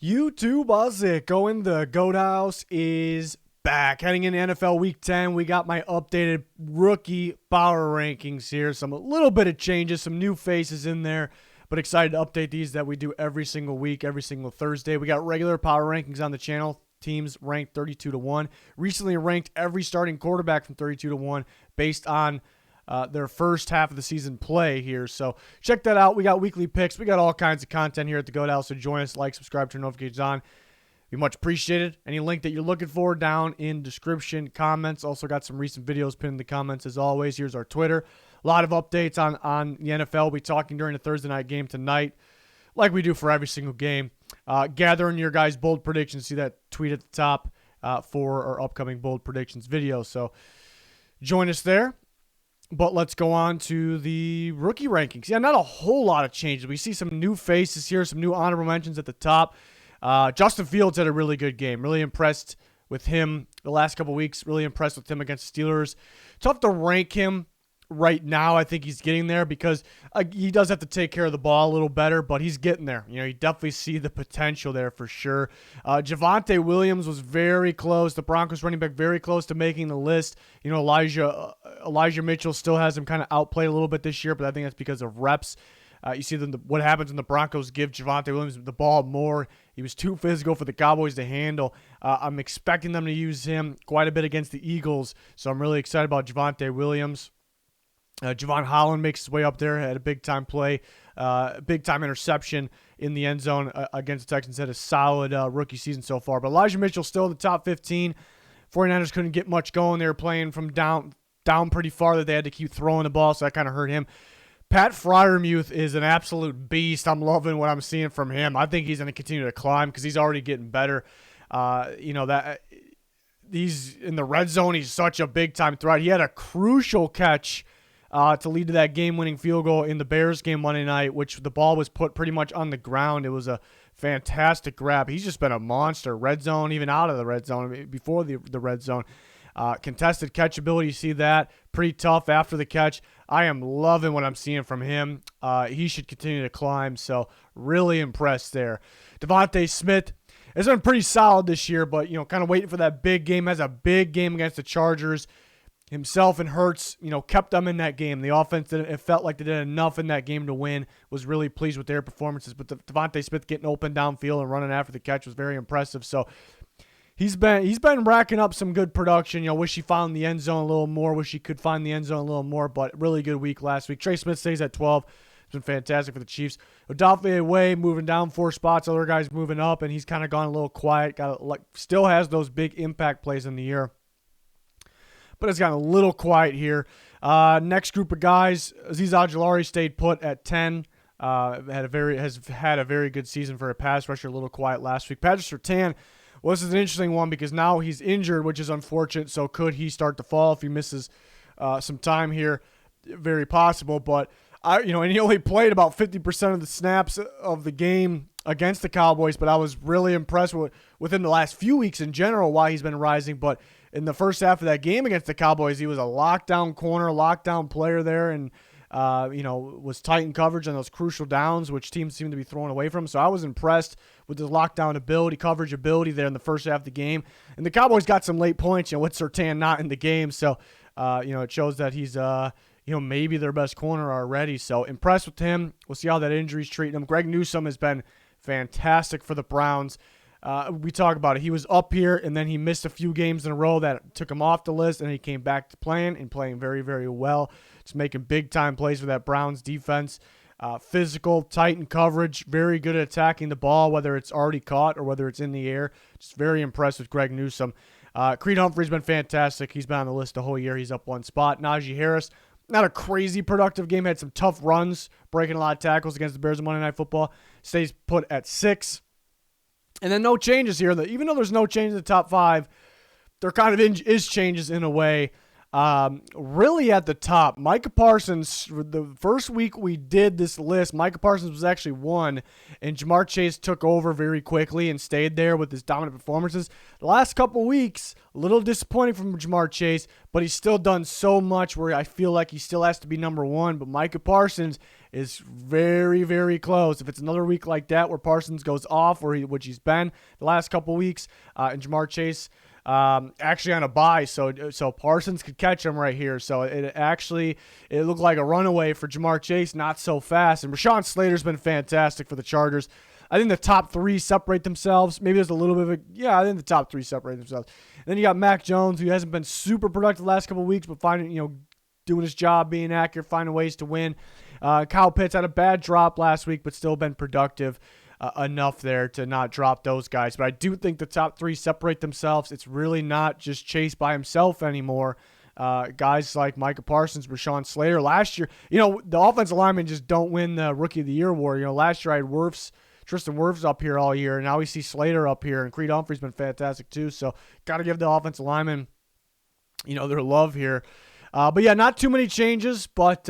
YouTube, how's it going? The GOAT House is back. Heading into NFL Week 10, we got my updated rookie power rankings here. A little bit of changes, some new faces in there, but excited to update these that we do every single week, every single Thursday. We got regular power rankings on the channel. Teams ranked 32-1. Recently ranked every starting quarterback from 32-1 based on their first half of the season play here. So check that out. We got weekly picks. We got all kinds of content here at the GOAT House. So join us, like, subscribe, turn notifications on. Be much appreciated. Any link that you're looking for down in description, comments. Also got some recent videos pinned in the comments as always. Here's our Twitter. A lot of updates on the NFL. We'll be talking during the Thursday night game tonight, like we do for every single game. Gathering your guys' bold predictions. See that tweet at the top for our upcoming bold predictions video. So join us there. But let's go on to the rookie rankings. Yeah, not a whole lot of changes. We see some new faces here, some new honorable mentions at the top. Justin Fields had a really good game. Really impressed with him the last couple weeks. Really impressed with him against the Steelers. Tough to rank him right now. I think he's getting there because he does have to take care of the ball a little better, but he's getting there. You definitely see the potential there for sure. Javonte Williams was very close. The Broncos running back very close to making the list. Elijah Mitchell still has him kind of outplayed a little bit this year, but I think that's because of reps. You see what happens when the Broncos give Javonte Williams the ball more. He was too physical for the Cowboys to handle. I'm expecting them to use him quite a bit against the Eagles, so I'm really excited about Javonte Williams. Javon Holland makes his way up there, had a big-time play, big-time interception in the end zone against the Texans. Had a solid rookie season so far. But Elijah Mitchell still in the top 15. 49ers couldn't get much going. They were playing from down pretty far that they had to keep throwing the ball, so that kind of hurt him. Pat Freiermuth is an absolute beast. I'm loving what I'm seeing from him. I think he's going to continue to climb because he's already getting better. He's in the red zone. He's such a big-time threat. He had a crucial catch to lead to that game-winning field goal in the Bears game Monday night, which the ball was put pretty much on the ground. It was a fantastic grab. He's just been a monster. Red zone, even out of the red zone, before the red zone. Contested catch ability, you see that. Pretty tough after the catch. I am loving what I'm seeing from him. He should continue to climb, so really impressed there. Devontae Smith has been pretty solid this year, but, kind of waiting for that big game. Has a big game against the Chargers. Himself and Hurts, kept them in that game. The offense, it felt like they did enough in that game to win. Was really pleased with their performances. But Devontae Smith getting open downfield and running after the catch was very impressive. So he's been racking up some good production. Wish he found the end zone a little more. Wish he could find the end zone a little more. But really good week last week. Trey Smith stays at 12. It's been fantastic for the Chiefs. Odafe Away moving down 4 spots. Other guys moving up, and he's kind of gone a little quiet. Still has those big impact plays in the year, but it's gotten a little quiet here. Next group of guys, Azeez Ojulari stayed put at 10. Has had a very good season for a pass rusher. A little quiet last week. Patrick Surtain, well, this is an interesting one because now he's injured, which is unfortunate. So could he start to fall if he misses some time here? Very possible. But and he only played about 50% of the snaps of the game against the Cowboys. But I was really impressed within the last few weeks in general why he's been rising. But in the first half of that game against the Cowboys, he was a lockdown corner, lockdown player there, and was tight in coverage on those crucial downs, which teams seem to be throwing away from. So I was impressed with his lockdown ability, coverage ability there in the first half of the game. And the Cowboys got some late points, with Surtain not in the game. So, it shows that he's, maybe their best corner already. So impressed with him. We'll see how that injury's treating him. Greg Newsome has been fantastic for the Browns. We talk about it. He was up here, and then he missed a few games in a row that took him off the list, and he came back to playing very, very well. Just making big-time plays for that Browns defense. Physical, tight in coverage, very good at attacking the ball, whether it's already caught or whether it's in the air. Just very impressed with Greg Newsome. Creed Humphrey's been fantastic. He's been on the list the whole year. He's up 1 spot. Najee Harris, not a crazy productive game. Had some tough runs, breaking a lot of tackles against the Bears on Monday Night Football. Stays put at 6. And then no changes here. Even though there's no change in the top 5, there kind of is changes in a way. Really at the top, Micah Parsons, the first week we did this list, Micah Parsons was actually 1, and Jamar Chase took over very quickly and stayed there with his dominant performances. The last couple weeks, a little disappointing from Jamar Chase, but he's still done so much where I feel like he still has to be number 1, but Micah Parsons is very, very close. If it's another week like that where Parsons goes off, which he's been the last couple weeks, and Jamar Chase actually on a bye, so Parsons could catch him right here. So it looked like a runaway for Jamar Chase, not so fast. And Rashawn Slater's been fantastic for the Chargers. I think the top three separate themselves. Maybe there's a little bit of I think the top three separate themselves. And then you got Mac Jones, who hasn't been super productive the last couple of weeks, but doing his job, being accurate, finding ways to win. Kyle Pitts had a bad drop last week, but still been productive enough there to not drop those guys. But I do think the top three separate themselves. It's really not just Chase by himself anymore. Guys like Micah Parsons, Rashawn Slater. Last year, the offensive linemen just don't win the Rookie of the Year award. Last year I had Tristan Wirfs up here all year, and now we see Slater up here, and Creed Humphrey's been fantastic too. So got to give the offensive linemen, their love here. But yeah, not too many changes, but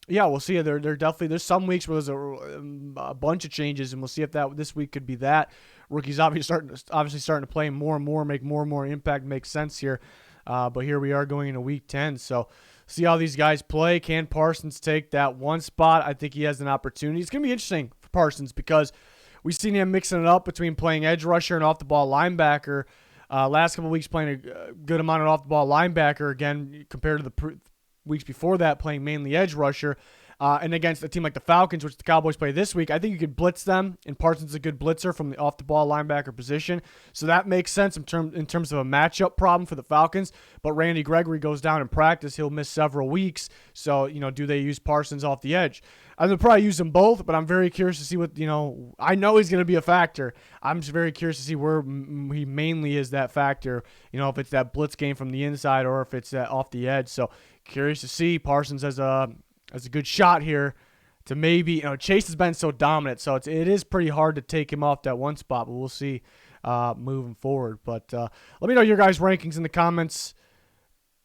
yeah, we'll see. There's some weeks where there's a bunch of changes, and we'll see if this week could be that. Rookies obviously starting to play more and more, make more and more impact, makes sense here. But here we are going into week 10, so see how these guys play. Can Parsons take that one spot? I think he has an opportunity. It's going to be interesting for Parsons because we've seen him mixing it up between playing edge rusher and off-the-ball linebacker. Last couple of weeks playing a good amount of off-the-ball linebacker, again, compared to the weeks before that playing mainly edge rusher. And against a team like the Falcons, which the Cowboys play this week, I think you could blitz them, and Parsons is a good blitzer from the off-the-ball linebacker position. So that makes sense in terms of a matchup problem for the Falcons. But Randy Gregory goes down in practice. He'll miss several weeks. So, do they use Parsons off the edge? I would probably use them both, but I'm very curious to see what, I know he's going to be a factor. I'm just very curious to see where he mainly is that factor, if it's that blitz game from the inside or if it's off the edge. So curious to see. Parsons has a good shot here to maybe, Chase has been so dominant, so it is pretty hard to take him off that one spot, but we'll see moving forward. But let me know your guys' rankings in the comments.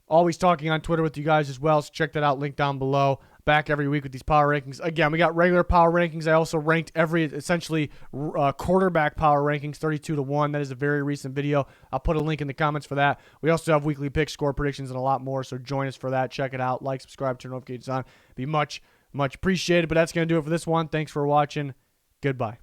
Always talking on Twitter with you guys as well, so check that out, link down below. Back every week with these power rankings. Again, we got regular power rankings. I also ranked essentially quarterback power rankings, 32-1. That is a very recent video. I'll put a link in the comments for that. We also have weekly picks, score predictions, and a lot more, so join us for that. Check it out. Like, subscribe, turn notifications on. Be much, much appreciated. But that's going to do it for this one. Thanks for watching. Goodbye.